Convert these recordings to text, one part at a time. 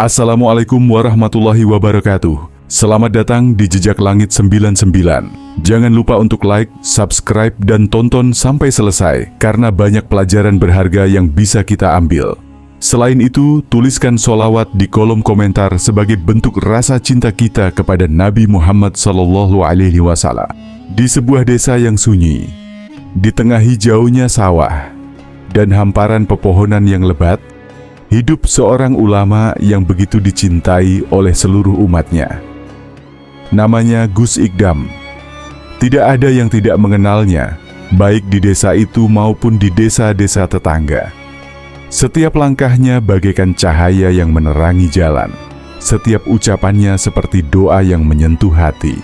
Assalamualaikum warahmatullahi wabarakatuh. Selamat datang di Jejak Langit 99. Jangan lupa untuk like, subscribe, dan tonton sampai selesai, karena banyak pelajaran berharga yang bisa kita ambil. Selain itu, tuliskan sholawat di kolom komentar sebagai bentuk rasa cinta kita kepada Nabi Muhammad SAW. Di sebuah desa yang sunyi, di tengah hijaunya sawah dan hamparan pepohonan yang lebat, hidup seorang ulama yang begitu dicintai oleh seluruh umatnya. Namanya Gus Ikdam. Tidak ada yang tidak mengenalnya, baik di desa itu maupun di desa-desa tetangga. Setiap langkahnya bagaikan cahaya yang menerangi jalan. Setiap ucapannya seperti doa yang menyentuh hati.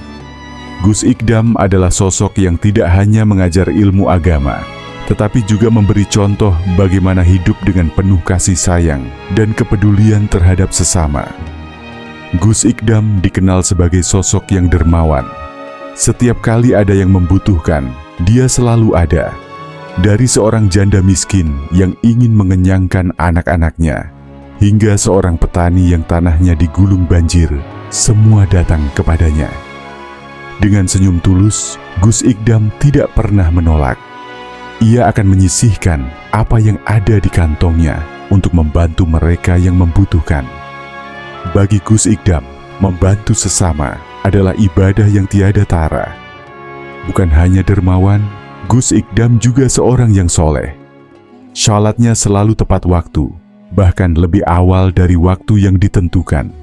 Gus Ikdam adalah sosok yang tidak hanya mengajar ilmu agama, tetapi juga memberi contoh bagaimana hidup dengan penuh kasih sayang dan kepedulian terhadap sesama. Gus Ikdam dikenal sebagai sosok yang dermawan. Setiap kali ada yang membutuhkan, dia selalu ada. Dari seorang janda miskin yang ingin mengenyangkan anak-anaknya, hingga seorang petani yang tanahnya digulung banjir, semua datang kepadanya. Dengan senyum tulus, Gus Ikdam tidak pernah menolak. Ia akan menyisihkan apa yang ada di kantongnya untuk membantu mereka yang membutuhkan. Bagi Gus Ikdam, membantu sesama adalah ibadah yang tiada tara. Bukan hanya dermawan, Gus Ikdam juga seorang yang soleh. Shalatnya selalu tepat waktu, bahkan lebih awal dari waktu yang ditentukan.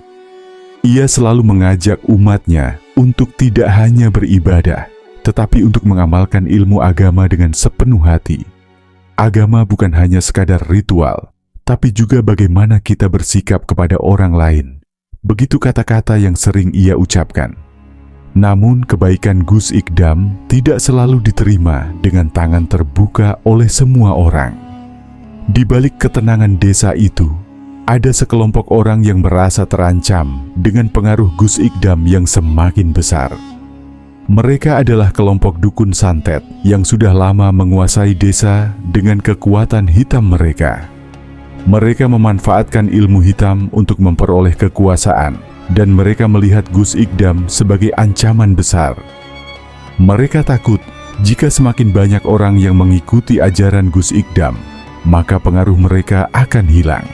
Ia selalu mengajak umatnya untuk tidak hanya beribadah, tetapi untuk mengamalkan ilmu agama dengan sepenuh hati. Agama bukan hanya sekadar ritual, tapi juga bagaimana kita bersikap kepada orang lain. Begitu kata-kata yang sering ia ucapkan. Namun kebaikan Gus Ikdam tidak selalu diterima dengan tangan terbuka oleh semua orang. Di balik ketenangan desa itu, ada sekelompok orang yang merasa terancam dengan pengaruh Gus Ikdam yang semakin besar. Mereka adalah kelompok dukun santet yang sudah lama menguasai desa dengan kekuatan hitam mereka. Mereka memanfaatkan ilmu hitam untuk memperoleh kekuasaan, dan mereka melihat Gus Ikdam sebagai ancaman besar. Mereka takut jika semakin banyak orang yang mengikuti ajaran Gus Ikdam, maka pengaruh mereka akan hilang.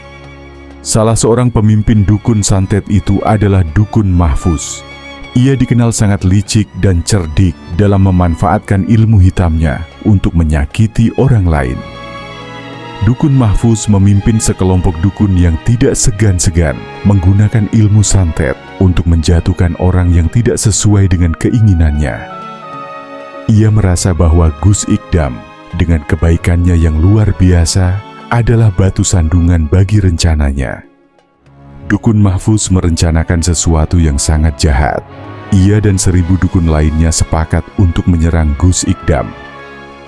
Salah seorang pemimpin dukun santet itu adalah Dukun Mahfuz. Ia dikenal sangat licik dan cerdik dalam memanfaatkan ilmu hitamnya untuk menyakiti orang lain. Dukun Mahfuz memimpin sekelompok dukun yang tidak segan-segan menggunakan ilmu santet untuk menjatuhkan orang yang tidak sesuai dengan keinginannya. Ia merasa bahwa Gus Ikdam dengan kebaikannya yang luar biasa adalah batu sandungan bagi rencananya. Dukun Mahfuz merencanakan sesuatu yang sangat jahat. Ia dan 1000 dukun lainnya sepakat untuk menyerang Gus Ikdam.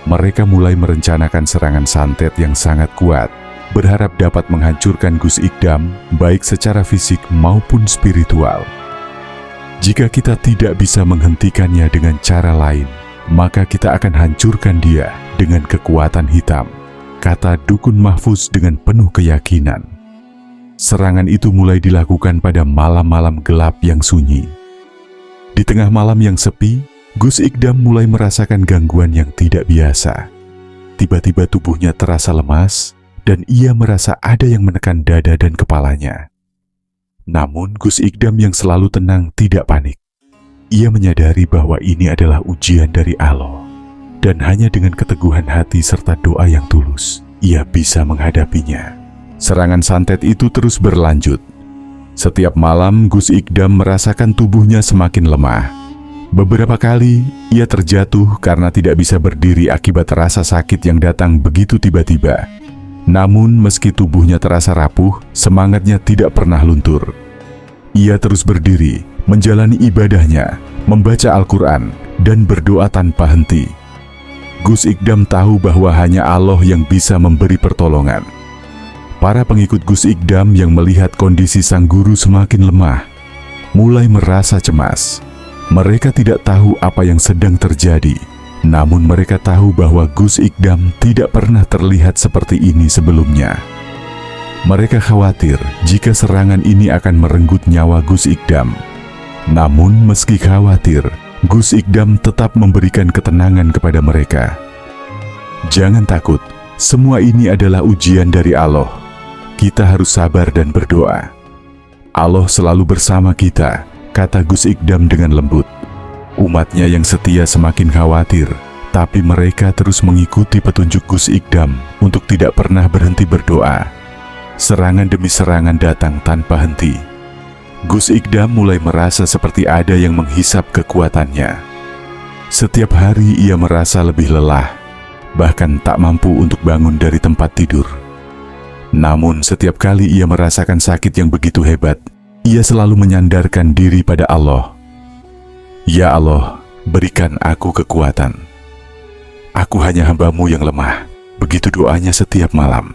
Mereka mulai merencanakan serangan santet yang sangat kuat, berharap dapat menghancurkan Gus Ikdam baik secara fisik maupun spiritual. Jika kita tidak bisa menghentikannya dengan cara lain, maka kita akan hancurkan dia dengan kekuatan hitam, kata Dukun Mahfuz dengan penuh keyakinan. Serangan itu mulai dilakukan pada malam-malam gelap yang sunyi. Di tengah malam yang sepi, Gus Ikdam mulai merasakan gangguan yang tidak biasa. Tiba-tiba tubuhnya terasa lemas, dan ia merasa ada yang menekan dada dan kepalanya. Namun Gus Ikdam yang selalu tenang tidak panik. Ia menyadari bahwa ini adalah ujian dari Allah, dan hanya dengan keteguhan hati serta doa yang tulus, ia bisa menghadapinya. Serangan santet itu terus berlanjut. Setiap malam Gus Ikdam merasakan tubuhnya semakin lemah. Beberapa kali ia terjatuh karena tidak bisa berdiri akibat rasa sakit yang datang begitu tiba-tiba. Namun meski tubuhnya terasa rapuh, semangatnya tidak pernah luntur. Ia terus berdiri, menjalani ibadahnya, membaca Al-Quran, dan berdoa tanpa henti. Gus Ikdam tahu bahwa hanya Allah yang bisa memberi pertolongan. Para pengikut Gus Ikdam yang melihat kondisi sang guru semakin lemah, mulai merasa cemas. Mereka tidak tahu apa yang sedang terjadi, namun mereka tahu bahwa Gus Ikdam tidak pernah terlihat seperti ini sebelumnya. Mereka khawatir jika serangan ini akan merenggut nyawa Gus Ikdam. Namun meski khawatir, Gus Ikdam tetap memberikan ketenangan kepada mereka. Jangan takut, semua ini adalah ujian dari Allah. Kita harus sabar dan berdoa. Allah selalu bersama kita, kata Gus Ikdam dengan lembut. Umatnya yang setia semakin khawatir, tapi mereka terus mengikuti petunjuk Gus Ikdam untuk tidak pernah berhenti berdoa. Serangan demi serangan datang tanpa henti. Gus Ikdam mulai merasa seperti ada yang menghisap kekuatannya. Setiap hari ia merasa lebih lelah, bahkan tak mampu untuk bangun dari tempat tidur. Namun setiap kali ia merasakan sakit yang begitu hebat, ia selalu menyandarkan diri pada Allah. Ya Allah, berikan aku kekuatan. Aku hanya hamba-Mu yang lemah. Begitu doanya setiap malam.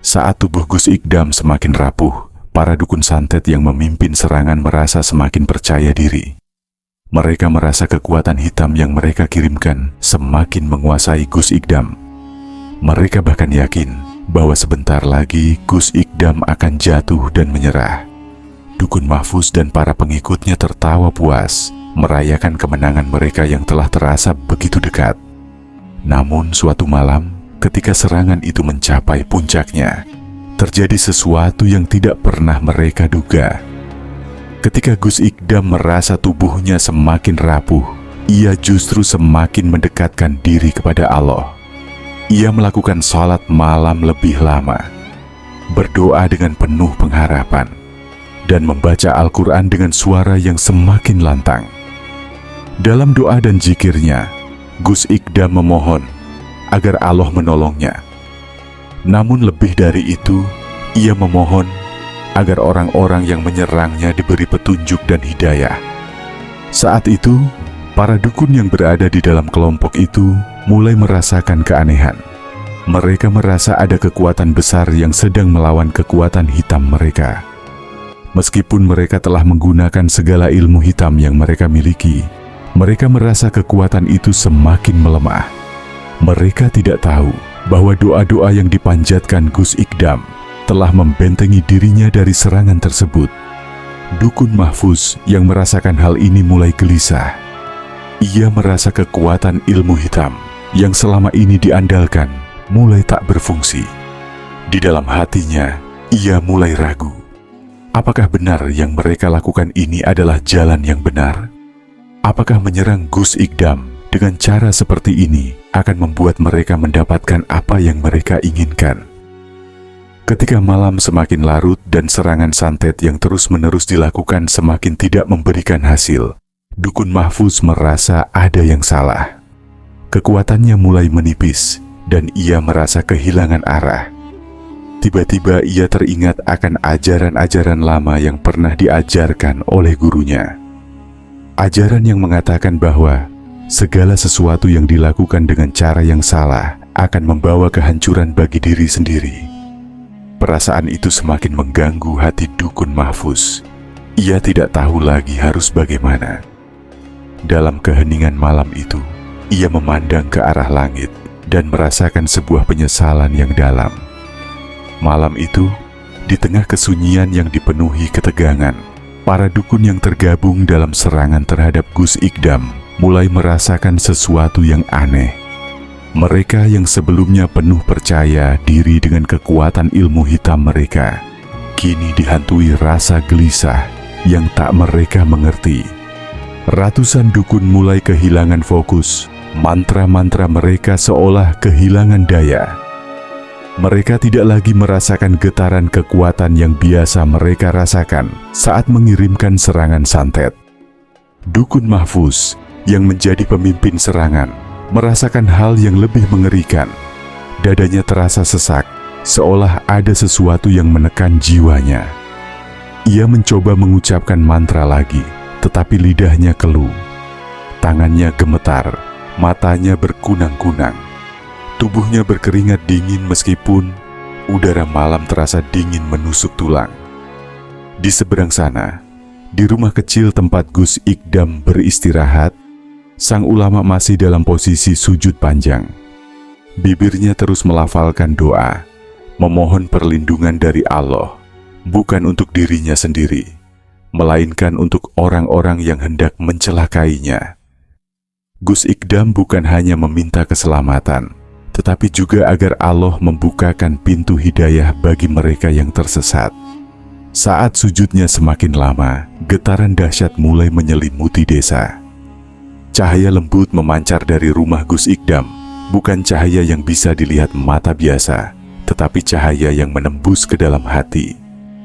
Saat tubuh Gus Ikdam semakin rapuh, para dukun santet yang memimpin serangan merasa semakin percaya diri. Mereka merasa kekuatan hitam yang mereka kirimkan semakin menguasai Gus Ikdam. Mereka bahkan yakin bahwa sebentar lagi Gus Ikdam akan jatuh dan menyerah. Dukun Mahfuz dan para pengikutnya tertawa puas, merayakan kemenangan mereka yang telah terasa begitu dekat. Namun suatu malam, ketika serangan itu mencapai puncaknya, terjadi sesuatu yang tidak pernah mereka duga. Ketika Gus Ikdam merasa tubuhnya semakin rapuh, ia justru semakin mendekatkan diri kepada Allah. Ia melakukan salat malam lebih lama, berdoa dengan penuh pengharapan, dan membaca Al-Quran dengan suara yang semakin lantang. Dalam doa dan zikirnya, Gus Ikdam memohon agar Allah menolongnya. Namun lebih dari itu, ia memohon agar orang-orang yang menyerangnya diberi petunjuk dan hidayah. Saat itu, para dukun yang berada di dalam kelompok itu mulai merasakan keanehan. Mereka merasa ada kekuatan besar yang sedang melawan kekuatan hitam mereka. Meskipun mereka telah menggunakan segala ilmu hitam yang mereka miliki, mereka merasa kekuatan itu semakin melemah. Mereka tidak tahu bahwa doa-doa yang dipanjatkan Gus Ikdam telah membentengi dirinya dari serangan tersebut. Dukun Mahfuz yang merasakan hal ini mulai gelisah. Ia merasa kekuatan ilmu hitam yang selama ini diandalkan mulai tak berfungsi. Di dalam hatinya, ia mulai ragu. Apakah benar yang mereka lakukan ini adalah jalan yang benar? Apakah menyerang Gus Ikdam dengan cara seperti ini akan membuat mereka mendapatkan apa yang mereka inginkan? Ketika malam semakin larut dan serangan santet yang terus-menerus dilakukan semakin tidak memberikan hasil, Dukun Mahfuz merasa ada yang salah. Kekuatannya mulai menipis dan ia merasa kehilangan arah. Tiba-tiba ia teringat akan ajaran-ajaran lama yang pernah diajarkan oleh gurunya. Ajaran yang mengatakan bahwa segala sesuatu yang dilakukan dengan cara yang salah akan membawa kehancuran bagi diri sendiri. Perasaan itu semakin mengganggu hati Dukun Mahfuz. Ia tidak tahu lagi harus bagaimana. Dalam keheningan malam itu, ia memandang ke arah langit dan merasakan sebuah penyesalan yang dalam. Malam itu, di tengah kesunyian yang dipenuhi ketegangan, para dukun yang tergabung dalam serangan terhadap Gus Ikdam mulai merasakan sesuatu yang aneh. Mereka yang sebelumnya penuh percaya diri dengan kekuatan ilmu hitam mereka, kini dihantui rasa gelisah yang tak mereka mengerti. Ratusan dukun mulai kehilangan fokus. Mantra-mantra mereka seolah kehilangan daya. Mereka tidak lagi merasakan getaran kekuatan yang biasa mereka rasakan saat mengirimkan serangan santet. Dukun Mahfuz yang menjadi pemimpin serangan merasakan hal yang lebih mengerikan. Dadanya terasa sesak, seolah ada sesuatu yang menekan jiwanya. Ia mencoba mengucapkan mantra lagi, tetapi lidahnya keluh. Tangannya gemetar, matanya berkunang-kunang. Tubuhnya berkeringat dingin meskipun udara malam terasa dingin menusuk tulang. Di seberang sana, di rumah kecil tempat Gus Ikdam beristirahat, sang ulama masih dalam posisi sujud panjang. Bibirnya terus melafalkan doa, memohon perlindungan dari Allah, bukan untuk dirinya sendiri, melainkan untuk orang-orang yang hendak mencelakainya. Gus Ikdam bukan hanya meminta keselamatan, tetapi juga agar Allah membukakan pintu hidayah bagi mereka yang tersesat. Saat sujudnya semakin lama, getaran dahsyat mulai menyelimuti desa. Cahaya lembut memancar dari rumah Gus Ikdam, bukan cahaya yang bisa dilihat mata biasa, tetapi cahaya yang menembus ke dalam hati.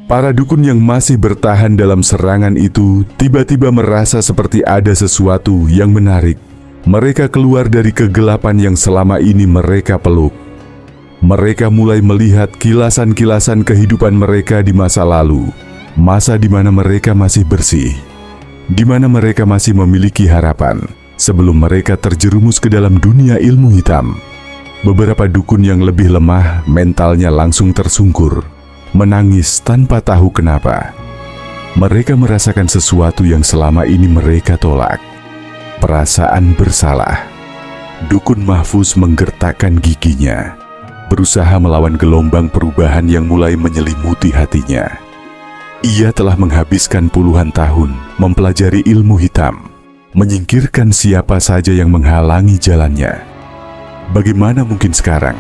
Para dukun yang masih bertahan dalam serangan itu tiba-tiba merasa seperti ada sesuatu yang menarik. Mereka keluar dari kegelapan yang selama ini mereka peluk. Mereka mulai melihat kilasan-kilasan kehidupan mereka di masa lalu, masa di mana mereka masih bersih, di mana mereka masih memiliki harapan, sebelum mereka terjerumus ke dalam dunia ilmu hitam. Beberapa dukun yang lebih lemah, mentalnya langsung tersungkur, menangis tanpa tahu kenapa. Mereka merasakan sesuatu yang selama ini mereka tolak. Perasaan bersalah. Dukun Mahfuz menggertakkan giginya, berusaha melawan gelombang perubahan yang mulai menyelimuti hatinya. Ia telah menghabiskan puluhan tahun mempelajari ilmu hitam, menyingkirkan siapa saja yang menghalangi jalannya. Bagaimana mungkin sekarang,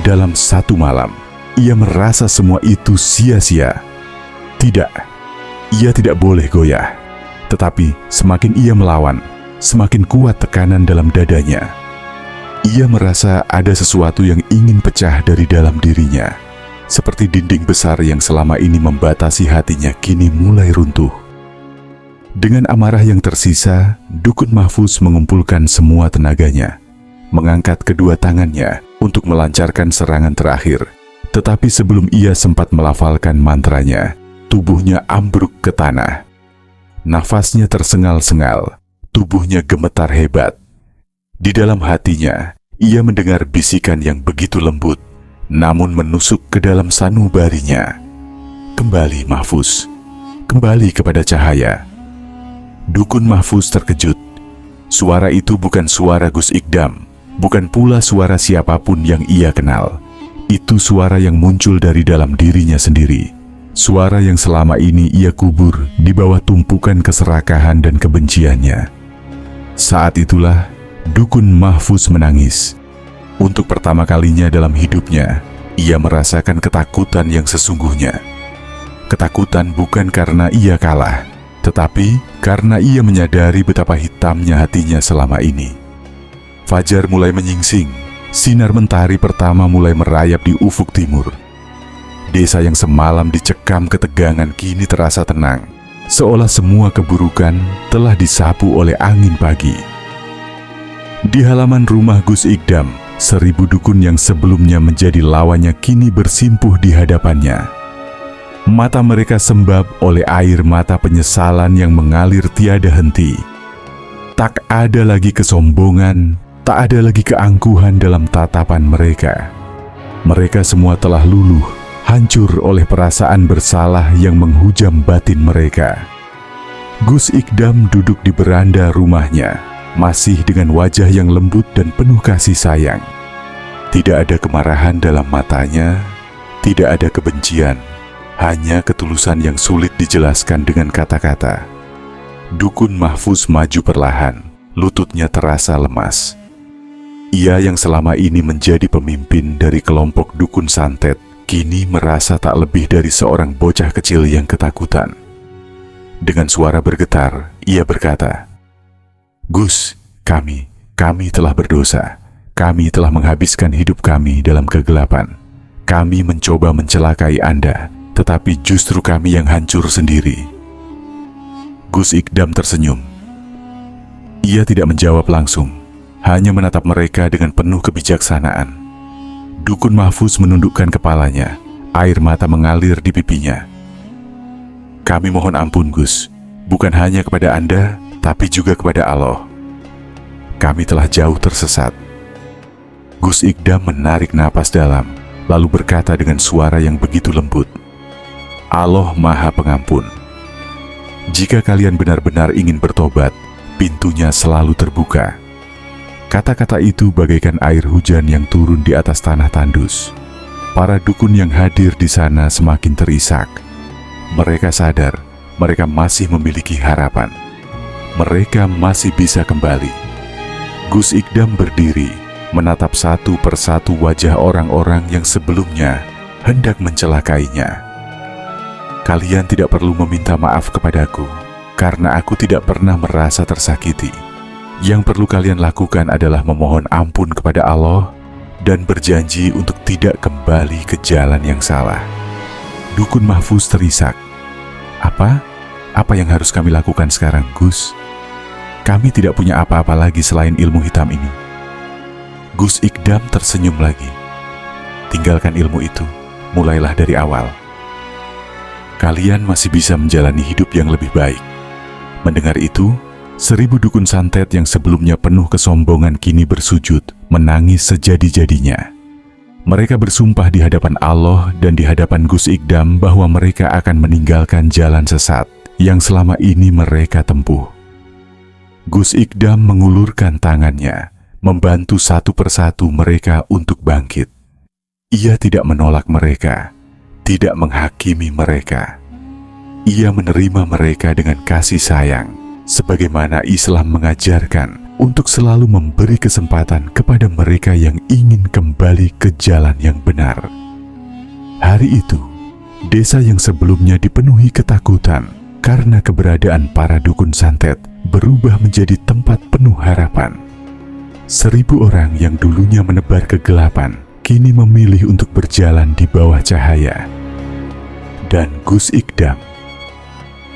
dalam satu malam, ia merasa semua itu sia-sia? Tidak, ia tidak boleh goyah. Tetapi semakin ia melawan, semakin kuat tekanan dalam dadanya. Ia merasa ada sesuatu yang ingin pecah dari dalam dirinya, seperti dinding besar yang selama ini membatasi hatinya kini mulai runtuh. Dengan amarah yang tersisa, Dukun Mahfuz mengumpulkan semua tenaganya, mengangkat kedua tangannya untuk melancarkan serangan terakhir. Tetapi sebelum ia sempat melafalkan mantranya, tubuhnya ambruk ke tanah. Nafasnya tersengal-sengal, tubuhnya gemetar hebat. Di dalam hatinya, ia mendengar bisikan yang begitu lembut, namun menusuk ke dalam sanubarinya. Kembali Mahfuz, kembali kepada cahaya. Dukun Mahfuz terkejut. Suara itu bukan suara Gus Ikdam, bukan pula suara siapapun yang ia kenal. Itu suara yang muncul dari dalam dirinya sendiri. Suara yang selama ini ia kubur di bawah tumpukan keserakahan dan kebenciannya. Saat itulah Dukun Mahfuz menangis. Untuk pertama kalinya dalam hidupnya, ia merasakan ketakutan yang sesungguhnya. Ketakutan bukan karena ia kalah, tetapi karena ia menyadari betapa hitamnya hatinya selama ini. Fajar mulai menyingsing, sinar mentari pertama mulai merayap di ufuk timur. Desa yang semalam dicekam ketegangan kini terasa tenang, seolah semua keburukan telah disapu oleh angin pagi. Di halaman rumah Gus Ikdam, 1000 dukun yang sebelumnya menjadi lawannya kini bersimpuh di hadapannya. Mata mereka sembab oleh air mata penyesalan yang mengalir tiada henti. Tak ada lagi kesombongan, tak ada lagi keangkuhan dalam tatapan mereka. Mereka semua telah luluh, hancur oleh perasaan bersalah yang menghujam batin mereka. Gus Ikdam duduk di beranda rumahnya, masih dengan wajah yang lembut dan penuh kasih sayang. Tidak ada kemarahan dalam matanya, tidak ada kebencian, hanya ketulusan yang sulit dijelaskan dengan kata-kata. Dukun Mahfuz maju perlahan, lututnya terasa lemas. Ia yang selama ini menjadi pemimpin dari kelompok dukun santet, kini merasa tak lebih dari seorang bocah kecil yang ketakutan. Dengan suara bergetar, ia berkata, "Gus, kami telah berdosa. Kami telah menghabiskan hidup kami dalam kegelapan. Kami mencoba mencelakai Anda, tetapi justru kami yang hancur sendiri." Gus Ikdam tersenyum. Ia tidak menjawab langsung, hanya menatap mereka dengan penuh kebijaksanaan. Dukun Mahfuz menundukkan kepalanya, air mata mengalir di pipinya. "Kami mohon ampun Gus, bukan hanya kepada Anda, tapi juga kepada Allah. Kami telah jauh tersesat." Gus Ikdam menarik napas dalam, lalu berkata dengan suara yang begitu lembut, "Allah Maha Pengampun. Jika kalian benar-benar ingin bertobat, pintunya selalu terbuka." Kata-kata itu bagaikan air hujan yang turun di atas tanah tandus. Para dukun yang hadir di sana semakin terisak. Mereka sadar mereka masih memiliki harapan. Mereka masih bisa kembali. Gus Ikdam berdiri, menatap satu persatu wajah orang-orang yang sebelumnya hendak mencelakainya. Kalian tidak perlu meminta maaf kepadaku, karena aku tidak pernah merasa tersakiti. Yang perlu kalian lakukan adalah memohon ampun kepada Allah dan berjanji untuk tidak kembali ke jalan yang salah. Dukun Mahfuz terisak. Apa? Apa yang harus kami lakukan sekarang, Gus? Kami tidak punya apa-apa lagi selain ilmu hitam ini. Gus Ikdam tersenyum lagi. Tinggalkan ilmu itu, mulailah dari awal. Kalian masih bisa menjalani hidup yang lebih baik. Mendengar itu, 1000 dukun santet yang sebelumnya penuh kesombongan kini bersujud, menangis sejadi-jadinya. Mereka bersumpah di hadapan Allah dan di hadapan Gus Ikdam bahwa mereka akan meninggalkan jalan sesat yang selama ini mereka tempuh. Gus Ikdam mengulurkan tangannya, membantu satu persatu mereka untuk bangkit. Ia tidak menolak mereka, tidak menghakimi mereka. Ia menerima mereka dengan kasih sayang, sebagaimana Islam mengajarkan untuk selalu memberi kesempatan kepada mereka yang ingin kembali ke jalan yang benar. Hari itu, desa yang sebelumnya dipenuhi ketakutan karena keberadaan para dukun santet berubah menjadi tempat penuh harapan. 1000 orang yang dulunya menebar kegelapan kini memilih untuk berjalan di bawah cahaya. Dan Gus Ikdam,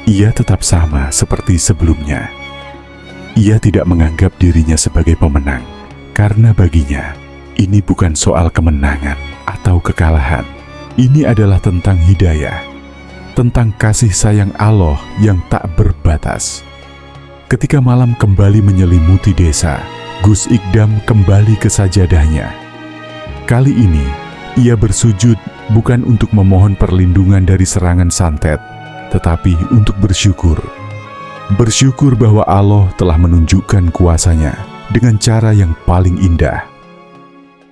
ia tetap sama seperti sebelumnya. Ia tidak menganggap dirinya sebagai pemenang, karena baginya ini bukan soal kemenangan atau kekalahan. Ini adalah tentang hidayah, tentang kasih sayang Allah yang tak berbatas. Ketika malam kembali menyelimuti desa, Gus Ikdam kembali ke sajadahnya. Kali ini, ia bersujud bukan untuk memohon perlindungan dari serangan santet, tetapi untuk bersyukur. Bersyukur bahwa Allah telah menunjukkan kuasa-Nya dengan cara yang paling indah.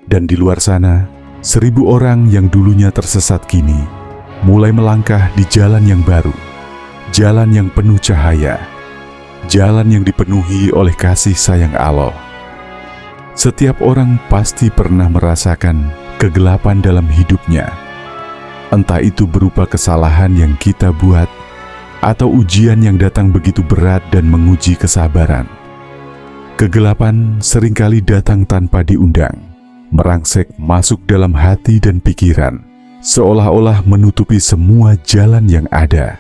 Dan di luar sana, 1000 orang yang dulunya tersesat kini mulai melangkah di jalan yang baru, jalan yang penuh cahaya, jalan yang dipenuhi oleh kasih sayang Allah. Setiap orang pasti pernah merasakan kegelapan dalam hidupnya. Entah itu berupa kesalahan yang kita buat, atau ujian yang datang begitu berat dan menguji kesabaran. Kegelapan seringkali datang tanpa diundang, merangsek masuk dalam hati dan pikiran, seolah-olah menutupi semua jalan yang ada.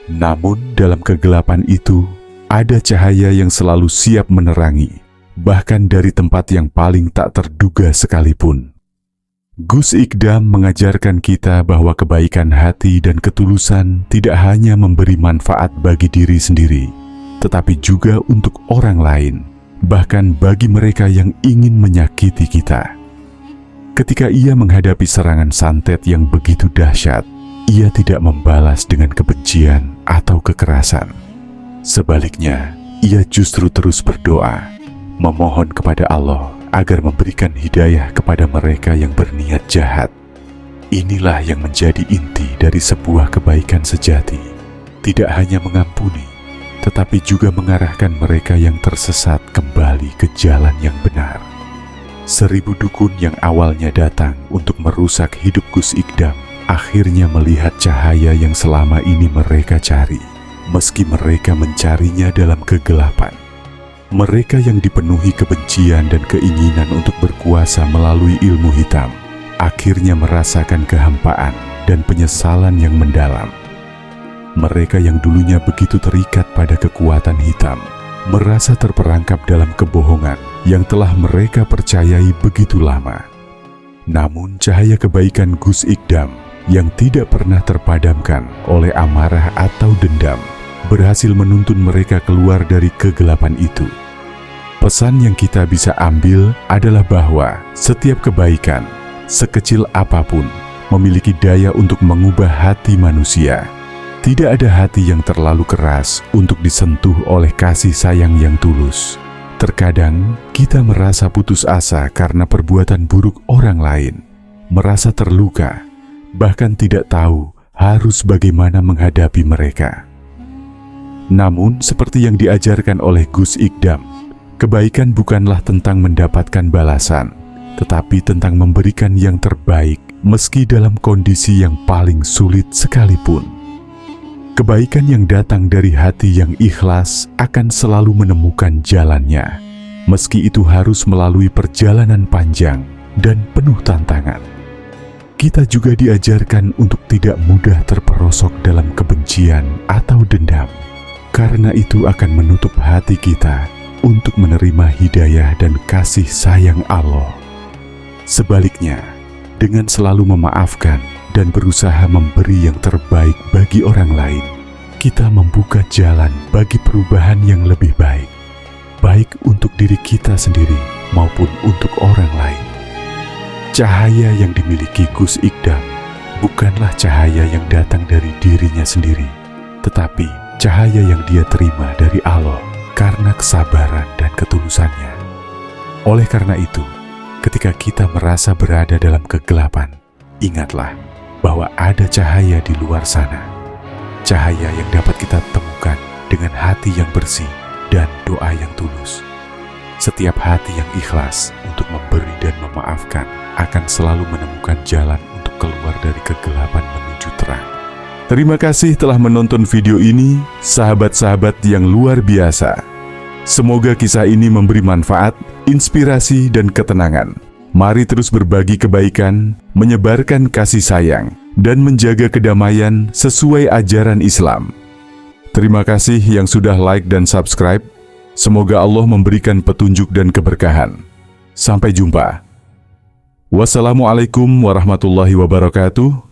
Namun dalam kegelapan itu, ada cahaya yang selalu siap menerangi, bahkan dari tempat yang paling tak terduga sekalipun. Gus Ikdam mengajarkan kita bahwa kebaikan hati dan ketulusan tidak hanya memberi manfaat bagi diri sendiri, tetapi juga untuk orang lain, bahkan bagi mereka yang ingin menyakiti kita. Ketika ia menghadapi serangan santet yang begitu dahsyat, ia tidak membalas dengan kebencian atau kekerasan. Sebaliknya, ia justru terus berdoa, memohon kepada Allah agar memberikan hidayah kepada mereka yang berniat jahat. Inilah yang menjadi inti dari sebuah kebaikan sejati. Tidak hanya mengampuni, tetapi juga mengarahkan mereka yang tersesat kembali ke jalan yang benar. 1000 dukun yang awalnya datang untuk merusak hidup Gus Ikdam akhirnya melihat cahaya yang selama ini mereka cari, meski mereka mencarinya dalam kegelapan. Mereka yang dipenuhi kebencian dan keinginan untuk berkuasa melalui ilmu hitam akhirnya merasakan kehampaan dan penyesalan yang mendalam. Mereka yang dulunya begitu terikat pada kekuatan hitam merasa terperangkap dalam kebohongan yang telah mereka percayai begitu lama. Namun cahaya kebaikan Gus Ikdam yang tidak pernah terpadamkan oleh amarah atau dendam berhasil menuntun mereka keluar dari kegelapan itu. Pesan yang kita bisa ambil adalah bahwa setiap kebaikan, sekecil apapun, memiliki daya untuk mengubah hati manusia. Tidak ada hati yang terlalu keras untuk disentuh oleh kasih sayang yang tulus. Terkadang kita merasa putus asa karena perbuatan buruk orang lain. merasa terluka, bahkan tidak tahu harus bagaimana menghadapi mereka. Namun, seperti yang diajarkan oleh Gus Ikdam, kebaikan bukanlah tentang mendapatkan balasan, tetapi tentang memberikan yang terbaik meski dalam kondisi yang paling sulit sekalipun. Kebaikan yang datang dari hati yang ikhlas akan selalu menemukan jalannya, meski itu harus melalui perjalanan panjang dan penuh tantangan. Kita juga diajarkan untuk tidak mudah terperosok dalam kebencian atau dendam, karena itu akan menutup hati kita untuk menerima hidayah dan kasih sayang Allah. Sebaliknya, dengan selalu memaafkan dan berusaha memberi yang terbaik bagi orang lain, kita membuka jalan bagi perubahan yang lebih baik, baik untuk diri kita sendiri maupun untuk orang lain. Cahaya yang dimiliki Gus Ikdam bukanlah cahaya yang datang dari dirinya sendiri, tetapi cahaya yang dia terima dari Allah karena kesabaran dan ketulusannya. Oleh karena itu, ketika kita merasa berada dalam kegelapan, ingatlah bahwa ada cahaya di luar sana. Cahaya yang dapat kita temukan dengan hati yang bersih dan doa yang tulus. Setiap hati yang ikhlas untuk memberi dan memaafkan akan selalu menemukan jalan untuk keluar dari kegelapan menuju terang. Terima kasih telah menonton video ini, sahabat-sahabat yang luar biasa. Semoga kisah ini memberi manfaat, inspirasi, dan ketenangan. Mari terus berbagi kebaikan, menyebarkan kasih sayang, dan menjaga kedamaian sesuai ajaran Islam. Terima kasih yang sudah like dan subscribe. Semoga Allah memberikan petunjuk dan keberkahan. Sampai jumpa. Wassalamualaikum warahmatullahi wabarakatuh.